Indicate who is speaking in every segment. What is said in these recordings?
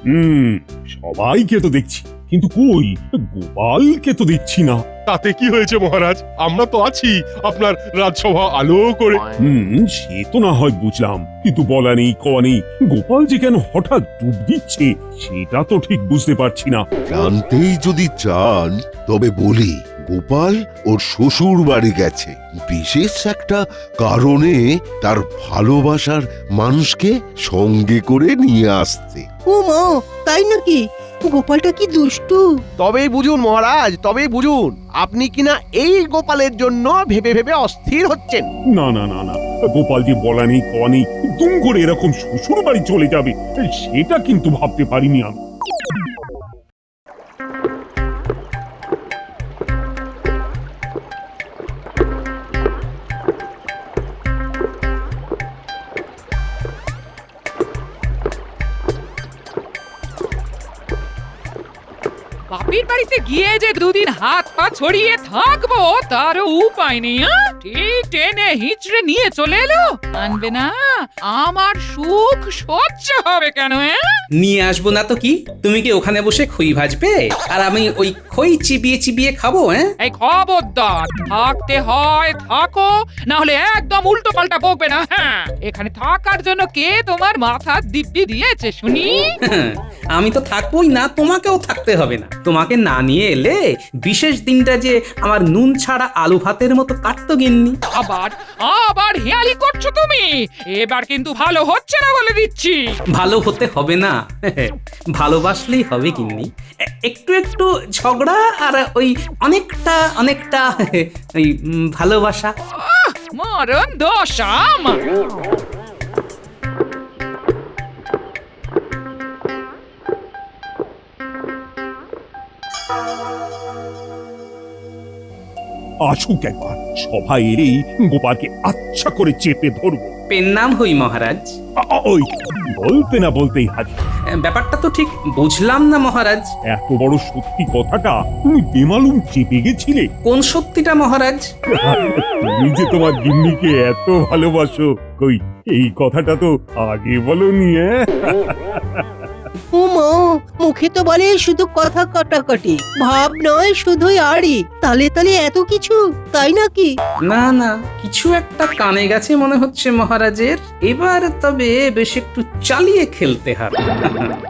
Speaker 1: হুম, সবাইকে তো দেখছি, কিন্তু কই গোপালকে তো দেখছি না।
Speaker 2: তাতে কি হয়েছে মহারাজ, আমরা তো আছি আপনার রাজসভা আলো করে।
Speaker 1: সে তো না হয় বুঝলাম, কিন্তু বলা নেই কওয়া নেই, গোপাল যে কেন হঠাৎ ডুব দিচ্ছে সেটা তো ঠিক বুঝতে পারছি না।
Speaker 3: জানতেই যদি চান তবে বলি, গোপাল ওর শ্বশুর বাড়ি গেছে বিশেষ একটা কারণে, তার ভালোবাসার মানুষকে সঙ্গে করে নিয়ে আসতে।
Speaker 4: ও মা, তাই নাকি? গোপালটা কি দুষ্টু!
Speaker 5: তবেই বুঝুন মহারাজ, তবেই বুঝুন আপনি কিনা এই গোপালের জন্য ভেবে ভেবে অস্থির হচ্ছেন।
Speaker 1: না না না না, গোপাল যে বলা নেই কওয়া নেই দুম করে এরকম শ্বশুর বাড়ি চলে যাবে, সেটা কিন্তু ভাবতে পারিনি আমি।
Speaker 6: বাপের বাড়িতে গিয়ে যে দুদিন হাত পা ছড়িয়ে থাকবো তারও উপায় নেই। ঠিক টেনে হিচড়ে নিয়ে চলে এলো, আনবে না? আমার সুখ সহ্য হবে কেন?
Speaker 7: নিয়ে আসবো না তো কি? তুমি কি ওখানে বসে খই ভাজবে আর আমি ওই খই চিবিয়ে চিবিয়ে খাবো?
Speaker 6: এই খবরদার, থাকতে হয় থাকো, না হলে একদম উল্টো পাল্টা বকবে না। হ্যাঁ, এখানে থাকার জন্য কে তোমার মাথা দিব্যি দিয়েছে শুনি?
Speaker 7: আমি তো থাকবোই না, তোমাকেও থাকতে হবে না। তোমাকে না নিয়ে এলে বিশেষ দিনটা যে আমার নুন ছাড়া আলু ভাতের মতো কাটতো গিন্নি।
Speaker 6: আবার আবার হেয়ালি করছো তুমি, এবার কিন্তু ভালো হচ্ছে না বলে দিচ্ছি।
Speaker 7: ভালো হতে হবে না, ভালোবাসলেই হবে গিন্নি। একটু একটু ঝগড়া আর ওই অনেকটা অনেকটা ওই ভালোবাসা।
Speaker 6: মরণ দশা আমার।
Speaker 1: আসুক একবার, সবাই এলেই গোপালকে আচ্ছা করে চেপে ধরবো।
Speaker 7: পেন নাম হই মহারাজ।
Speaker 1: ওই বলতে না বলতেই হাজির।
Speaker 7: ব্যাপারটা তো ঠিক বুঝলাম না মহারাজ।
Speaker 1: এত বড় সত্যি কথাটা তুমি বেমালুম চেপে গেছিলে।
Speaker 7: কোন সত্যিটা মহারাজ?
Speaker 1: তুমি যে তোমার গিন্নিকে এত ভালোবাসো, কই এই কথাটা তো আগে বলনি।
Speaker 4: ও মা, মুখে তো বলে শুধু কথা কাটাকাটি, ভাব নয় শুধুই আড়ি। তালে তালে এত কিছু, তাই নাকি?
Speaker 7: না না, কিছু একটা কানে গেছে মনে হচ্ছে মহারাজের। এবার তবে বেশ একটু চালিয়ে খেলতে হবে।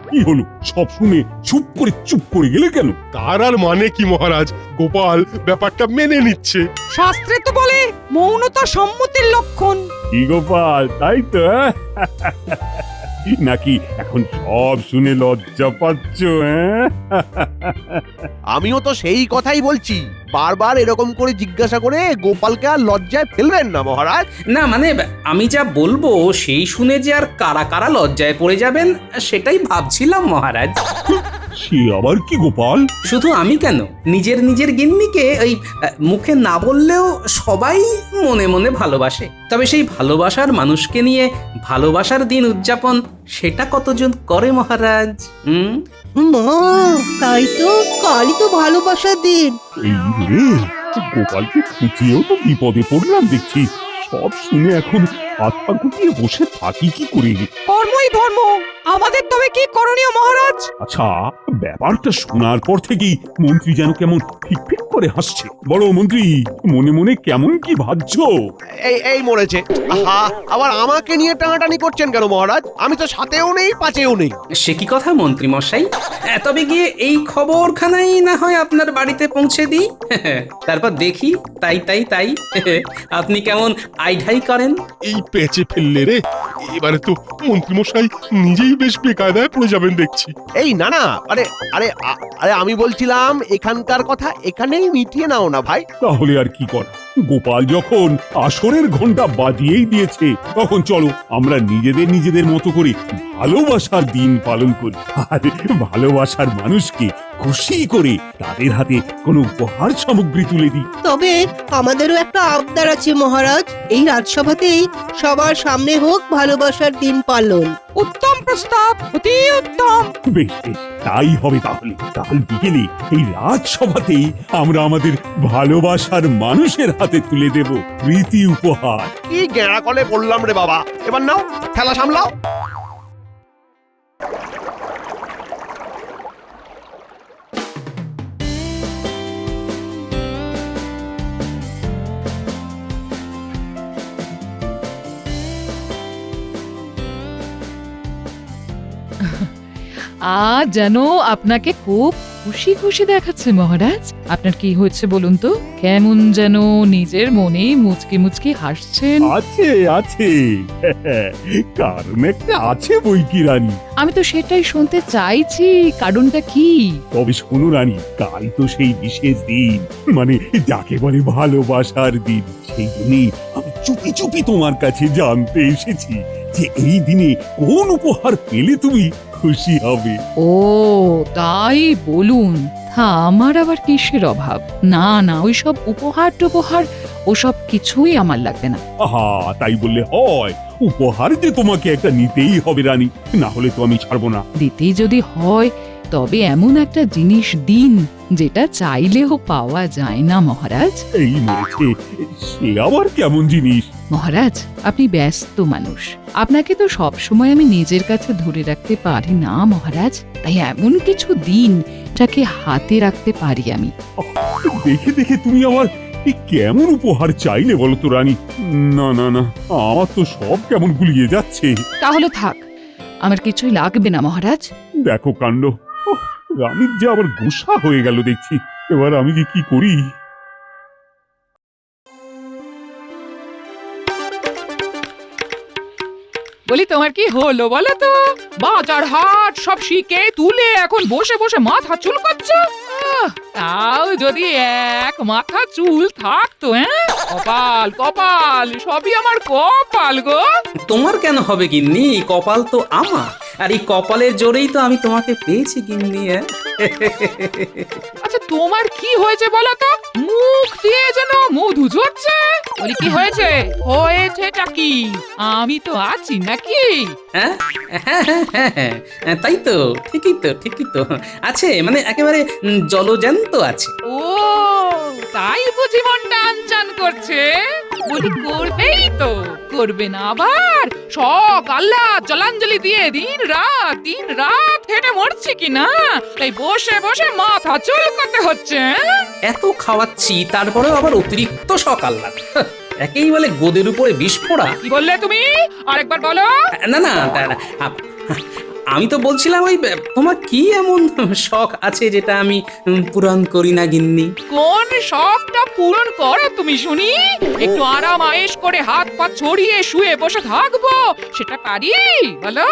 Speaker 1: কি হলো, সব শুনে চুপ করে গেলে কেন?
Speaker 2: তার আর মানে কি মহারাজ, গোপাল ব্যাপারটা মেনে নিচ্ছে।
Speaker 8: শাস্ত্রে তো বলে মৌনতা সম্মতির লক্ষণ।
Speaker 1: কি গোপাল, তাই তো? নাকি এখন সব শুনে লজ্জা পাচ্ছ?
Speaker 5: আমিও তো সেই কথাই বলছি, বারবার এরকম করে জিজ্ঞাসা করে গোপালকে আর লজ্জায় ফেলবেন না মহারাজ।
Speaker 7: না মানে আমি যা বলবো সেই শুনে যে আর কারা কারা লজ্জায় পড়ে যাবেন সেটাই ভাবছিলাম মহারাজ।
Speaker 1: সে আবার কি গোপাল?
Speaker 7: শুধু আমি কেন, নিজের নিজের গিন্নিকে ওই মুখে না বললেও সবাই মনে মনে ভালোবাসে। তবে সেই ভালোবাসার মানুষকে নিয়ে ভালোবাসার দিন উদযাপন সেটা কতজন করে মহারাজ?
Speaker 4: মা, তাই তো, কালই তো ভালোবাসার দিন।
Speaker 1: এই রে, গোপালকে খুঁজিয়েও তো বিপদে পড়লাম দেখছি। সব শুনে এখন হাত পা গুটিয়ে বসে থাকি কি করে?
Speaker 8: কর্মই ধর্ম, আমাদের তবে কি করণীয় মহারাজ?
Speaker 1: আচ্ছা, ব্যাপারটা শোনার পর থেকেই মন্ত্রী যেন কেমন ফিক করে হাসছে। বড় মন্ত্রী, মনে মনে কেমন কি ভাবছো?
Speaker 5: এই এই মরেছে। আহা, আবার আমাকে নিয়ে টানাটানি করছেন কেন মহারাজ? আমি তো সাথেও নেই পাচেও নেই।
Speaker 7: সে কি কথা মন্ত্রী মশাই? তবে গিয়ে এই খবরখানাই না হয় আপনার বাড়িতে পৌঁছে দিই, তারপর দেখি তাই তাই তাই আপনি কেমন আইঢাই করেন।
Speaker 2: এই পেঁচে ফেললে রে, এবারে তো মন্ত্রীমশাই নিজেই বেশ বেকায়দায় পড়ে যাবেন দেখছি।
Speaker 5: এই না না, আরে আরে আরে আমি বলছিলাম এখানকার কথা এখানেই মিটিয়ে নাও না ভাই।
Speaker 1: তাহলে আর কি কর, গোপাল যখন আসরের ঘন্টা বাজিয়েই দিয়েছে, তখন চলো আমরা নিজেদের মতো করে ভালোবাসার দিন পালন করি। আর ভালোবাসার মানুষকে খুশি করে তাদের হাতে কোনো উপহার সামগ্রী তুলে দিই।
Speaker 4: তবে আমাদেরও একটা আবদার আছে মহারাজ, এই রাজসভাতেই সবার সামনে হোক ভালোবাসার দিন পালন।
Speaker 8: উত্তম প্রস্তাব, অতি উত্তম।
Speaker 1: বেশ বেশ, তাই হবে তাহলে। কাল বিকেলে এই রাজসভাতেই আমরা আমাদের ভালোবাসার মানুষের হাতে তুলে দেব প্রীতি উপহার।
Speaker 5: কি গেঁড়া কলে পড়লাম রে বাবা, এবার নাও ঠেলা সামলাও।
Speaker 6: আজ যেন আপনাকে খুব খুশি খুশি দেখাচ্ছে মহারাজ। আপনার কি হয়েছে বলুন তো? কেমন যেন নিজের মনে মুচকি মুচকি হাসছেন।
Speaker 1: আছে আছে কারণ একটা আছে বই কি রানী।
Speaker 6: আমি তো সেটাই শুনতে চাইছি, কারণটা কি?
Speaker 1: তবে শোনো রানী, কাল তো সেই বিশেষ দিন, মানে যাকে বলে ভালোবাসার দিন। সেই দিনে আমি চুপি চুপি তোমার কাছে জানতে এসেছি যে এই দিনে কোন উপহার পেলে তুমি খুশি হবে।
Speaker 6: ও তাই বলুন। আমার আবার কিসের অভাব? না না, ওইসব উপহার টুপহার ওসব কিছুই আমার লাগবে না।
Speaker 1: আহা, তাই বললে হয়? উপহার যে তোমাকে একটা নিতেই হবে রানী, না হলে তো আমি ছাড়বো না।
Speaker 6: দিতেই যদি হয় তবে এমন একটা জিনিস দিন যেটা চাইলেও পাওয়া যায় না মহারাজ।
Speaker 1: এই মরেছে, সে আবার কেমন জিনিস?
Speaker 6: মহারাজ, আপনি ব্যস্ত মানুষ, আপনাকে তো সব সময় আমি নিজের কাছে ধরে রাখতে পারি না মহারাজ। তাই এমন কিছু দিন যাকে হাতে রাখতে পারি আমি।
Speaker 1: দেখে দেখে তুমি আমার এই কেমন উপহার চাইলে বলো তো রানী? না না না, আমার তো সব কেমন গুলিয়ে যাচ্ছে।
Speaker 6: তাহলে থাক, আমার কিছুই লাগবে না মহারাজ।
Speaker 1: দেখো কাণ্ড, ওহ, রানীর যে আবার গোসা হয়ে গেল দেখছি। এবার আমি যে কি করি?
Speaker 6: বলি তোমার কি হলো বলো তো? বাজার হাট সব শিখে তুলে এখন বসে বসে মাথা চুলকাচ্ছ। তাও যদি এক মাথা চুল থাকতো। কপাল কপাল, সবই আমার কপাল গো।
Speaker 7: তোমার কেন হবে গিন্নি? কপাল তো আমার, আর এই কপালের জোরেই তো আমি তোমাকে পেয়েছি গিন্নি।
Speaker 6: আচ্ছা তোমার কি হয়েছে বলো তো? মুখ দিয়ে যেন মধু ঝরছে। বলি কি হয়েছে? হয়েছেটা কি? আমি তো আছি নাকি?
Speaker 7: হ্যাঁ হ্যাঁ হ্যাঁ হ্যাঁ, তাই তো, ঠিকই তো ঠিকই তো আছে, মানে একেবারে জলজ্যান্ত আছে।
Speaker 6: ও তাই বুঝি মনটা আনচান করছে? বলি করবেই তো, করবে না আবার? শখ আল্লাহ জলাঞ্জলি দিয়ে দিন রাত হেঁটে মরছি কিনা, তাই বসে বসে মাথা চুলকাতে হচ্ছে।
Speaker 7: এত খাওয়াচ্ছি তারপরেও আবার অতিরিক্ত শখ আহ্লাদ। একেই বলে গোদের উপরে বিস্ফোরা।
Speaker 6: কি বললে তুমি? আরেকবার বলো।
Speaker 7: না না, আমি তো বলছিলাম ওই তোমার কি এমন শখ আছে যেটা আমি পূরণ করি না গিন্নি?
Speaker 6: কোন শখটা পূরণ করো তুমি শুনি? একটু আরাম আয়েশ করে হাত পা ছড়িয়ে শুয়ে বসে থাকবো, সেটা পারি বলো?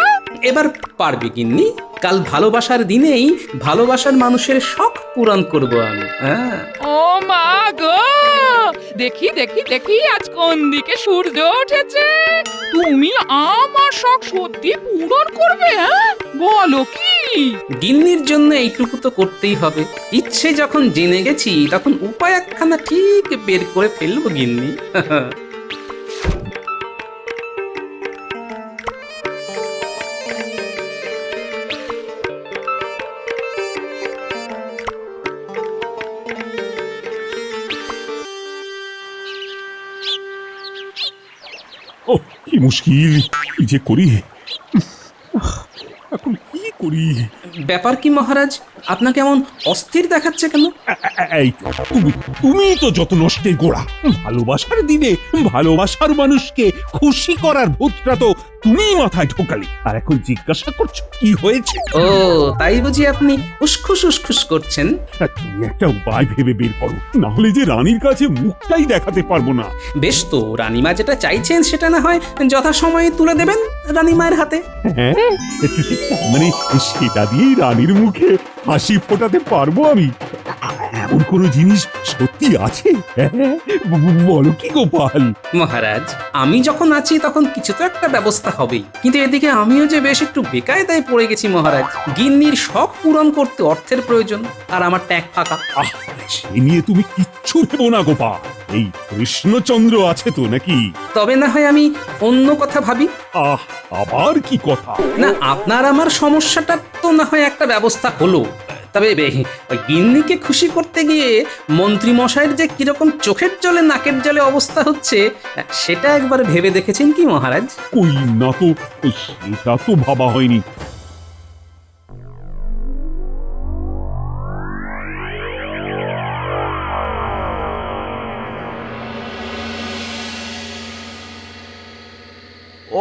Speaker 7: এবার পারবে গিন্নি। কাল ভালোবাসার দিনেই ভালোবাসার মানুষের শখ পূরণ করব আমি। হ্যাঁ।
Speaker 6: ও মা গো, দেখি দেখি দেখি আজ কোন দিকে সূর্য উঠেছে। তুমি আমার শখ সত্যি পূরণ করবে? বলো কি?
Speaker 7: গিন্নির জন্য এইটুকু তো করতেই হবে। ইচ্ছে যখন জেনে গেছি তখন উপায় একখানা ঠিক বের করে ফেলবো গিন্নি।
Speaker 1: ও কি মুশকিল, কি যে করি এখন, কি করি?
Speaker 7: ব্যাপার কি মহারাজ? আপনাকে এমন অস্থির দেখাচ্ছে কেন?
Speaker 1: এই তুমি তো যত নষ্টের গোড়া। ভালোবাসার দিনে ভালোবাসার মানুষকে খুশি করার ভূতটা তো তুমিই মাথায় ঢোকালে, আর এখন জিজ্ঞাসা করছো কি হয়েছে?
Speaker 7: ও তাই বুঝি আপনি উসখুস উসখুস করছেন?
Speaker 1: তুমি একটা উপায় ভেবে বের করো, না হলে যে রানীর কাছে মুখটাই দেখাতে পারবো না।
Speaker 7: বেশ তো, রানীমা যেটা চাইছেন সেটা না হয় যথাসময়ে তুলে দেবেন রানীমায়ের হাতে।
Speaker 1: হ্যাঁ, মানে সেটা দিয়েই রানীর মুখে হাসি ফোটাতে পারবো আমি। এমন কোন জিনিস সত্যি আছে? বলো কি গোপাল?
Speaker 7: মহারাজ, আমি যখন আছি তখন কিছু তো একটা ব্যবস্থা হবেই, কিন্তু এদিকে আমিও যে বেশ একটু বেকায়দায় পড়ে গেছি মহারাজ। গিন্নির শখ পূরণ করতে অর্থের প্রয়োজন, আর আমার ট্যাগ ফাঁকা।
Speaker 1: সে নিয়ে তুমি কিচ্ছু ভেবো না গোপাল, এই কৃষ্ণচন্দ্র আছে তো নাকি?
Speaker 7: তবে না হয় আমি অন্য কথা ভাবি।
Speaker 1: আবার কি কথা?
Speaker 7: না, আপনার আমার সমস্যাটা তো না হয় একটা ব্যবস্থা হলো, তবে ওই গিন্নিকে খুশি করতে গিয়ে মন্ত্রী মশাইয়ের যে কিরকম চোখের জলে নাকের জলে অবস্থা হচ্ছে সেটা একবার ভেবে দেখেছেন কি মহারাজ?
Speaker 1: কই না তো, সেটা তো ভাবা হয়নি।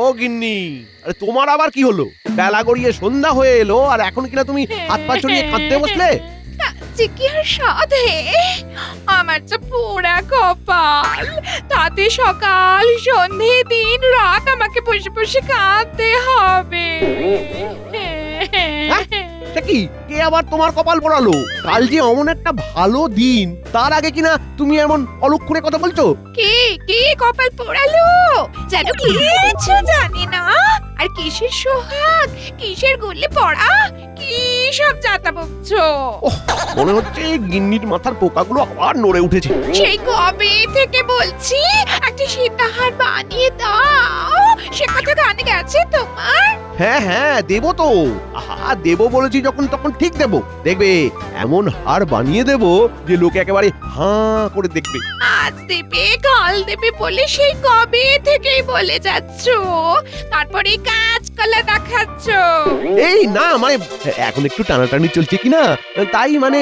Speaker 5: ও গিন্নি, আরে তোমার আবার কি হলো? বেলা গড়িয়ে সন্ধ্যা হয়ে এলো আর এখন কিনা তুমি হাত পা ছড়িয়ে কাঁদতে বসলে?
Speaker 6: যে কি আর সাধে, আমার যে পোড়া কপাল, তাতে সকাল সন্ধে দিন রাত আমাকে বসে বসে কাঁদতে হবে।
Speaker 5: সে কি, কে আবার তোমার কপাল পোড়ালো? কাল যে অমন একটা ভালো দিন, তার আগে কিনা তুমি এমন অলক্ষণে কথা বলছো?
Speaker 6: কে কে কপাল পোড়ালো? যেন কিছু জানি না, আর কিসের সোহাগ, কিসের গুলি পড়া, কি সব যাতা বকছো।
Speaker 5: মনে হচ্ছে গিন্নির মাথার পোকাগুলো আবার নড়ে উঠেছে।
Speaker 6: সেই কবে থেকে বলছি একটা সীতাহার বানিয়ে দাও, সে কথা কানে গেছে তোমার?
Speaker 5: হ্যাঁ হ্যাঁ, দেবো তো। আহা, দেবো বলেছি যখন তখন ঠিক দেবো। দেখবে এমন হার বানিয়ে দেবো যে লোকে একেবারে হাঁ করে দেখবে।
Speaker 6: আজ দেবে কাল দেবে বলে সেই কবে থেকেই বলে যাচ্ছ, তারপরে কাজ কলা দেখাচ্ছ।
Speaker 5: এই না, মানে এখন একটু টানাটানি চলছে কিনা, তাই মানে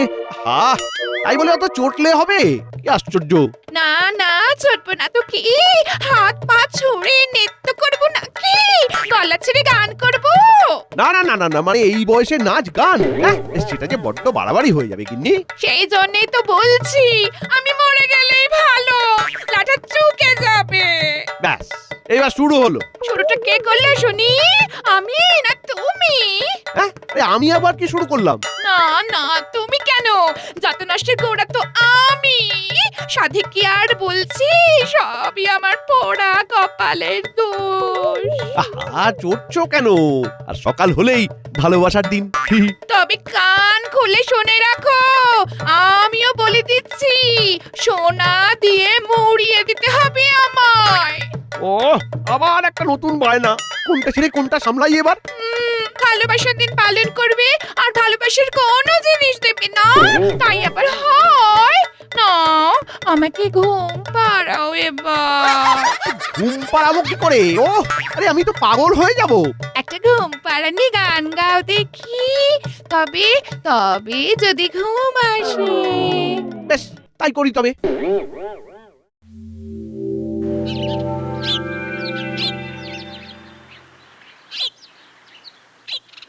Speaker 5: তাই বলে অত চটলে হবে? কি আশ্চর্য!
Speaker 6: না না, চটবো না তো কি, হাত পা ছুঁড়ে নৃত্য করবো নাকি, গলা ছেড়ে গান করবো?
Speaker 5: না না না না না, মানে এই বয়সে নাচ গান, হ্যাঁ, সেটা যে বড্ড বাড়াবাড়ি হয়ে যাবে গিন্নি।
Speaker 6: সেই জন্যই তো বলছি আমি মরে গেলেই ভালো, লাটা চুকে যাবে।
Speaker 5: ব্যাস, এবার শুরু হলো।
Speaker 6: শুরুটা কে করলো শুনি, আমি না তুমি?
Speaker 5: হ্যাঁ, আমি আবার কি শুরু করলাম?
Speaker 6: না না, তুমি কেন? যত নষ্টের গোড়া তো আমি। সাধে কি আর বলছি, সবই আমার পোড়া কপালের দোষ।
Speaker 5: আহা, চড়ছো কেন? আর সকাল হলেই ভালোবাসার দিন।
Speaker 6: তবে কান খুলে শুনে রাখো, আমিও বলে দিচ্ছি, সোনা দিয়ে মুড়িয়ে দিতে হবে আমায়।
Speaker 5: ও, আবার একটা নতুন বায়না। কোনটা ছেড়ে কোনটা সামলাই এবার?
Speaker 6: ভালোবাসার দিন পালন করবে আর ভালোবাসার কোনো জিনিস দেবে না, তাই আবার হয় না। আমাকে ঘুম পাড়াও এবার।
Speaker 5: ঘুম পাড়াবো কি করে? ও, আরে আমি তো পাগল হয়ে যাব।
Speaker 6: একটা ঘুম পাড়ানি গান গাও দেখি, তবে তবে যদি ঘুম আসে।
Speaker 5: বেশ, তাই করি তবে।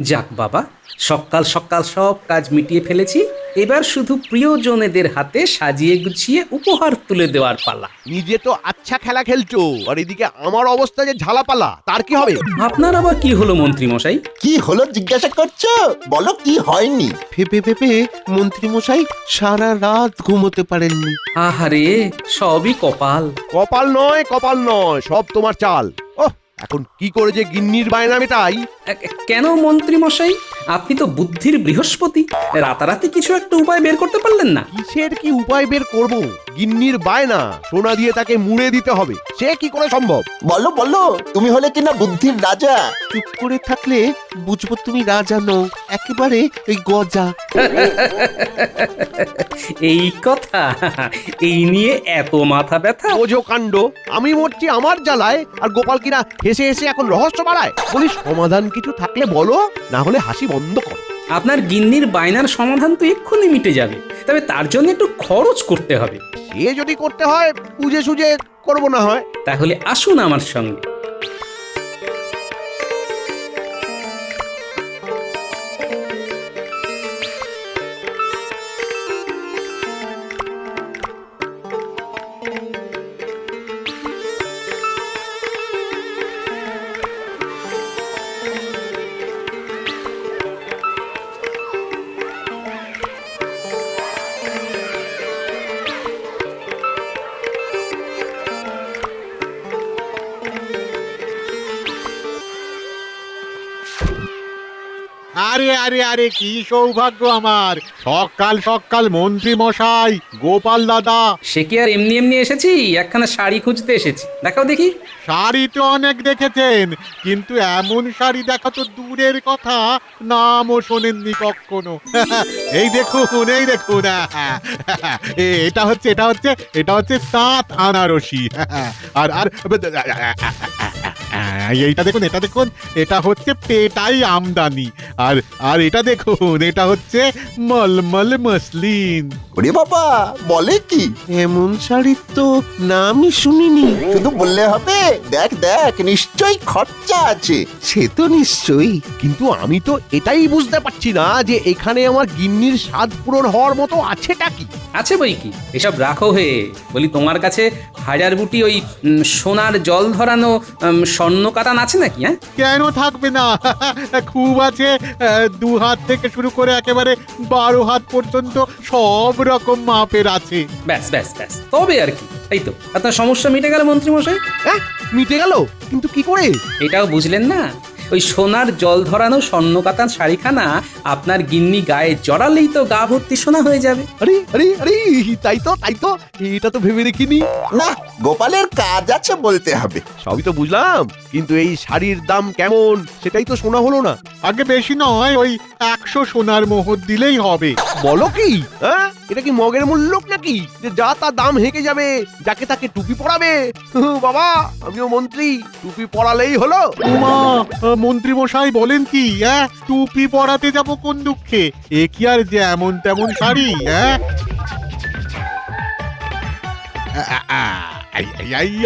Speaker 7: যাক বাবা, সকাল সকাল সব কাজ মিটিয়ে ফেলেছি, এবার শুধু প্রিয়জনেদের হাতে সাজিয়ে গুছিয়ে উপহার তুলে দেওয়ার পালা।
Speaker 5: নিজে তো আচ্ছা খেলা খেলছো, আর এদিকে আমার অবস্থা যে ঝালাপালা, তার কি হবে?
Speaker 7: আপনার আবার কি হলো মন্ত্রী মশাই?
Speaker 9: কি হলো জিজ্ঞাসা করছো? বলো কি হয়নি?
Speaker 3: ফেপে ফেপে মন্ত্রী মশাই সারা রাত ঘুমোতে পারেননি।
Speaker 7: আহারে, সবই কপাল।
Speaker 5: কপাল নয়, কপাল নয়, সব তোমার চাল। ওহ, এখন কি করে যে গিন্নির বায়না মেটাই।
Speaker 7: কেন মন্ত্রী মশাই, আপনি তো বুদ্ধির বৃহস্পতি, রাতারাতি কিছু একটা উপায় বের করতে পারলেন না?
Speaker 5: কিসের কি উপায় বের করব? গিন্নির বায়না, সোনা দিয়ে তাকে মুড়ে দিতে হবে, সে কি করে সম্ভব?
Speaker 9: বলো বলো, তুমি হলে কিনা বুদ্ধির রাজা।
Speaker 3: চুপ করে থাকলে বুঝবো তুমি রাজা নও, একেবারে ওই গজা।
Speaker 7: এই কথা, এই নিয়ে এত মাথা ব্যথা?
Speaker 5: ওজো কাণ্ড, আমি মরছি আমার জ্বালায়, আর গোপাল কিনা হেসে হেসে এখন রহস্য বাড়ায়। বলি সমাধান কিছু থাকলে বলো, না হলে হাসি বন্ধ করো।
Speaker 7: আপনার গিন্নির বায়নার সমাধান তো এক্ষুনি মিটে যাবে, তবে তার জন্য একটু খরচ করতে হবে।
Speaker 5: সে যদি করতে হয় বুঝে সুঝে করবো না হয়।
Speaker 7: তাহলে আসুন আমার সঙ্গে।
Speaker 10: আরে আরে আরে, কি সৌভাগ্য আমার! সকাল সকাল মন্ত্রী মশাই, গোপাল দাদা।
Speaker 7: সে কি আর এমনি এমনি এসেছি? একখানা শাড়ি খুঁজতে এসেছি, দেখাও দেখি।
Speaker 10: শাড়ি তো অনেক দেখেছেন, কিন্তু এমন শাড়ি দেখা তো দূরের কথা, নামও শোনেননি কখনো। এই দেখুন, এই দেখুন, এটা হচ্ছে তাঁত আনারসি। আর আর এইটা দেখুন, এটা হচ্ছে পেটাই আমদানি। আর আর এটা দেখুন, এটা হচ্ছে মলমল মসলিন।
Speaker 9: ওরে বাবা, বলে কি?
Speaker 3: এমন শাড়ির তো নামই শুনিনি।
Speaker 9: শুধু বললে হবে? দেখ দেখ, নিশ্চয়ই খরচা আছে।
Speaker 3: সে তো নিশ্চয়ই।
Speaker 5: কিন্তু আমি তো এটাই বুঝতে পারছি না যে এখানে আমার গিন্নির স্বাদ পূরণ হওয়ার মতো আছেটা কি।
Speaker 7: আছে বই কি, এসব রাখো হে। বলি তোমার কাছে হাজার বুটি ওই সোনার জল ধরানো স্বর্ণ কাতান আছে নাকি? হ্যাঁ,
Speaker 10: কেন থাকবে না? খুব আছে। 2 হাত থেকে শুরু করে একেবারে 12 হাত পর্যন্ত সব রকম মাপের আছে।
Speaker 7: ব্যাস ব্যাস ব্যাস, তবে আর কি। এই তো আপনার সমস্যা মিটে গেল মন্ত্রী মশাই।
Speaker 5: হ্যাঁ, মিটে গেল, কিন্তু কি করে?
Speaker 7: এটাও বুঝলেন না? ওই সোনার জল ধরানো স্বর্ণ কাতান শাড়িখানা আপনার গিন্নি গায়ে জড়ালেই তো গা ভর্তি সোনা হয়ে যাবে।
Speaker 5: আরে আরে আরে, তাই তো এটা তো ভেবে দেখিনি।
Speaker 9: না, গোপালের কাজ আছে বলতে হবে।
Speaker 5: সবই তো বুঝলাম, কিন্তু এই শাড়ির দাম কেমন সেটাই তো শোনা হলো না।
Speaker 10: আগে বেশি নয়, ওই 100 সোনার মোহর দিলেই হবে।
Speaker 5: বলো কি? হ্যাঁ, এটা কি মগের মূল্য নাকি যে যা তা দাম হেঁকে যাবে, যাকে তাকে টুপি পরাবে? বাবা, আমিও মন্ত্রী, টুপি পরালেই হলো।
Speaker 10: ওমা, মন্ত্রী মশাই বলেন কি? টুপি পরাতে যাব কোন দুঃখে? এ কি আর যে এমন তেমন শাড়ি?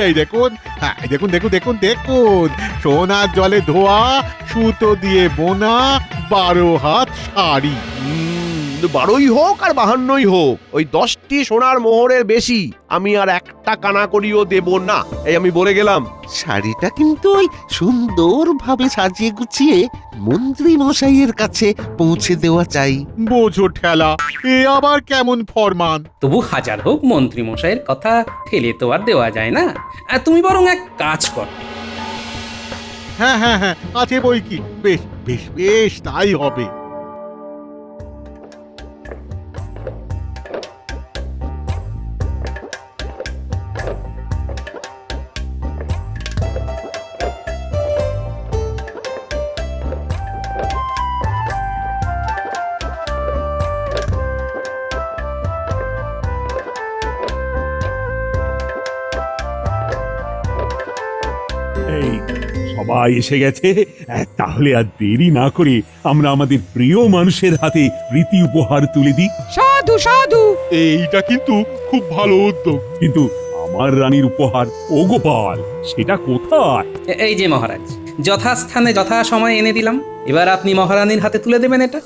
Speaker 10: এই দেখুন, দেখুন দেখুন দেখুন দেখুন, সোনার জলে ধোয়া, সুতো দিয়ে বোনা 12 হাত শাড়ি।
Speaker 5: 12ই হোক আর 52ই হোক, ওই 10টি সোনার মোহরের বেশি আমি আর একটা কানা করিও দেব না, এই আমি বলে গেলাম।
Speaker 3: শাড়িটা কিন্তু ওই সুন্দরভাবে সাজিয়ে গুছিয়ে মন্ত্রী মশাইয়ের কাছে পৌঁছে দেওয়া চাই।
Speaker 10: বোঝো ঠেলা, এ আবার কেমন ফরমান?
Speaker 7: তবু হাজার হোক মন্ত্রী মশাইয়ের কথা ফেলে তো আর দেওয়া যায় না। তুমি বরং এক কাজ কর।
Speaker 10: হ্যাঁ হ্যাঁ হ্যাঁ, আছে বই কি। বেশ বেশ বেশ, তাই হবে।
Speaker 1: এই সবাই এসে গেছে, তাহলে আর দেরি না করে আমরা আমাদের প্রিয় মানুষের হাতে প্রীতি উপহার তুলে দিই।
Speaker 8: সাধু সাধু।
Speaker 2: এইটা কিন্তু খুব ভালো উদ্যোগ।
Speaker 1: কিন্তু আমার রানীর উপহার, ও গোপাল, সেটা কোথায়?
Speaker 7: এই যে মহারাজ, যথাস্থানে যথা সময় এনে দিলাম। এবার আপনি মহারানীর হাতে তুলে দেবেন এটা।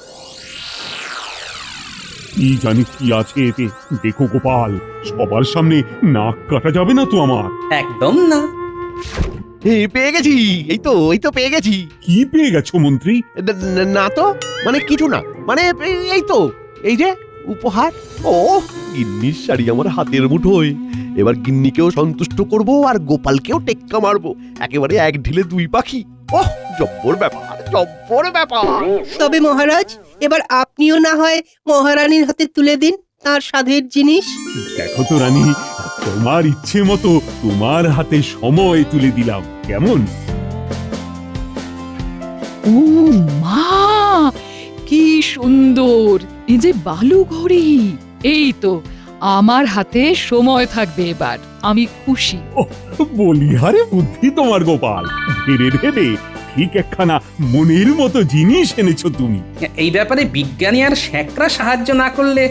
Speaker 1: কি জানি কি আছে এতে। দেখো গোপাল, সবার সামনে নাক কাটা যাবে না তো আমার?
Speaker 7: একদম না।
Speaker 5: পেয়ে গেছি, এই তো পেয়ে গেছি।
Speaker 1: কি পেয়ে গেছো মন্ত্রী?
Speaker 5: না তো, মানে কিছু না, মানে এই তো, এই যে উপহার। ও, গিন্নির শাড়ি আমার হাতের মুঠোয়। এবার গিন্নিকেও সন্তুষ্ট করব আর গোপালকেও টেক্কা মারবো, একেবারে এক ঢিলে 2 পাখি। ওহ, জব্বর ব্যাপার, জব্বর ব্যাপার।
Speaker 4: তবে মহারাজ, এবার আপনিও না হয় মহারানীর হাতে তুলে দিন তার সাধের জিনিস।
Speaker 1: দেখো তো রানী, তোমার ইচ্ছে মতো তোমার হাতে সময় তুলে দিলাম, কেমন?
Speaker 6: ও মা, কি সুন্দর! এই যে বালু ঘড়ি, এই তো আমার হাতে সময় থাকবে এবার। আমি খুশি।
Speaker 1: বলিহারে বুদ্ধি তোমার গোপাল, ধীরে ধীরে ঠিক একখানা মনের মতো জিনিস এনেছো তুমি।
Speaker 7: এই ব্যাপারে বিজ্ঞানী আর শেখরা সাহায্য না করলে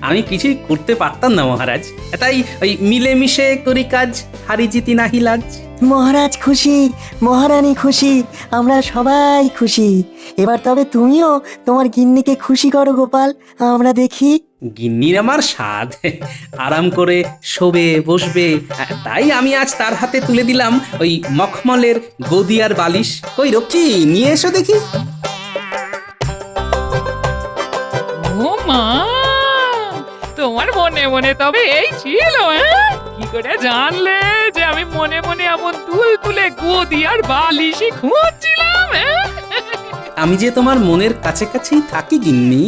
Speaker 7: আমি কিছুই করতে পারতাম না মহারাজ। তাই ওই মিলেমিশে করি কাজ, হারি জিতি নাহি লাজ।
Speaker 11: মহারাজ খুশি, মহারানী খুশি, আমরা সবাই খুশি। এবার তবে তুমিও তোমার গিন্নিকে খুশি করো গোপাল, আমরা দেখি।
Speaker 7: গিন্নির আমার স্বাদ, আরাম করে শোবে বসবে, তাই আমি আজ তার হাতে তুলে দিলাম ওই মখমলের গদি আর বালিশ। কই রক্ষী, নিয়ে এসো দেখি।
Speaker 6: ও মা, তোমার মনে মনে তবে এই ছিল? কি করে জানলে যে আমি মনে মনে এমন তুলে গদি আর বালিশই খুঁজছিলাম?
Speaker 7: আমি যে তোমার মনের কাছে কাছেই থাকি গিন্নি।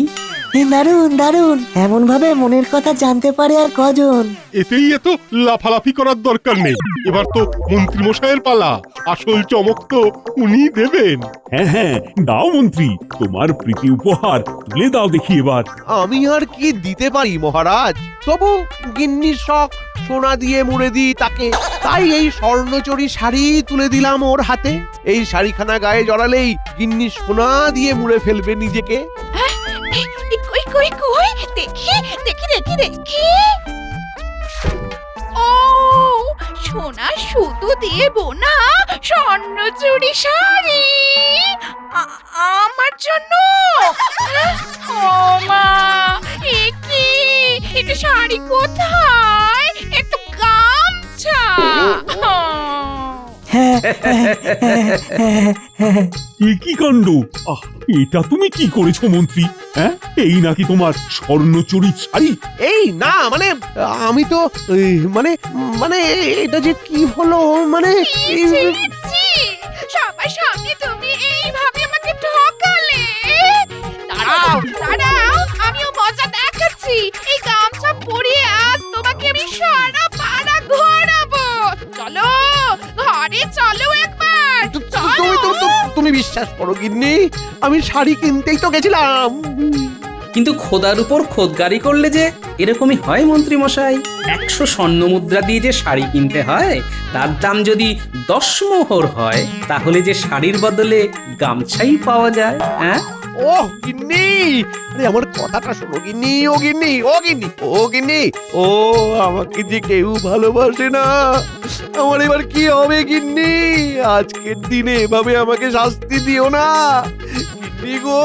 Speaker 11: দারুণ দারুণ এমন ভাবে মনের কথা জানতে পারে আর কজন।
Speaker 2: এতেই এত লাফালাফি করার দরকার নেই। এবার তো মন্ত্রী মশাইয়ের পালা, আসল চমক তো উনি দেবেন।
Speaker 1: হ্যাঁ হ্যাঁ, দাও মন্ত্রী, তোমার প্রীতি উপহার তুলে দাও দেখি এবার।
Speaker 5: আমি আর কি দিতে পারি মহারাজ? তবু গিন্নির শখ, সোনা দিয়ে মুড়ে দিই তাকে, তাই এই স্বর্ণচরী শাড়ি তুলে দিলাম ওর হাতে। এই শাড়িখানা গায়ে জড়ালেই গিন্নি সোনা দিয়ে মুড়ে ফেলবে নিজেকে।
Speaker 8: কই কই কই দেখি দেখি দেখি দেখি ও সোনা সুতো দিয়ে বোনা স্বর্ণচুড়ি শাড়ি আমার জন্য। ও মা, এ কি? এটা শাড়ি কোথায়? একটু গামছা।
Speaker 1: এ কি কাণ্ড! আহ, এটা তুমি কি করেছো মন্ত্রী? হ্যাঁ, এই নাকি তোমার স্বর্ণচুরি শাড়ি?
Speaker 5: এই না, মানে আমি তো মানে মানে এটা যে কি হলো, মানে
Speaker 8: সবার সামনে তুমি এইভাবে আমাকে ঠকালে। দাঁড়াও দাঁড়াও, আমিও মজা দেখাচ্ছি। এই গামছা পরিয়ে আজ তোমাকে আমি সারা পাড়া ঘোরাবো। চলো ঘরে চলো একবার।
Speaker 5: তুমি বিশ্বাস করো গিন্নি, আমি শাড়ি কিনতেই তো গেছিলাম।
Speaker 7: কিন্তু খোদার উপর খোদগারি করলে যে এরকমই হয় মন্ত্রী মশাই। 100 স্বর্ণ মুদ্রা দিয়ে যে শাড়ি কিনতে হয়, তার দাম যদি 10 মোহর হয়, তাহলে যে শাড়ির বদলে গামছাই পাওয়া যায়। হ্যাঁ,
Speaker 5: ও গিন্নি, আরে আমার কথাটা শোনো গিন্নি, ও গিন্নি, ও গিন্নি, ও গিন্নি, ও আমাকে যে কেউ ভালোবাসে না, আমার এবার কি হবে গিন্নি? আজকের দিনে এভাবে আমাকে শাস্তি দিও না গিন্নি গো।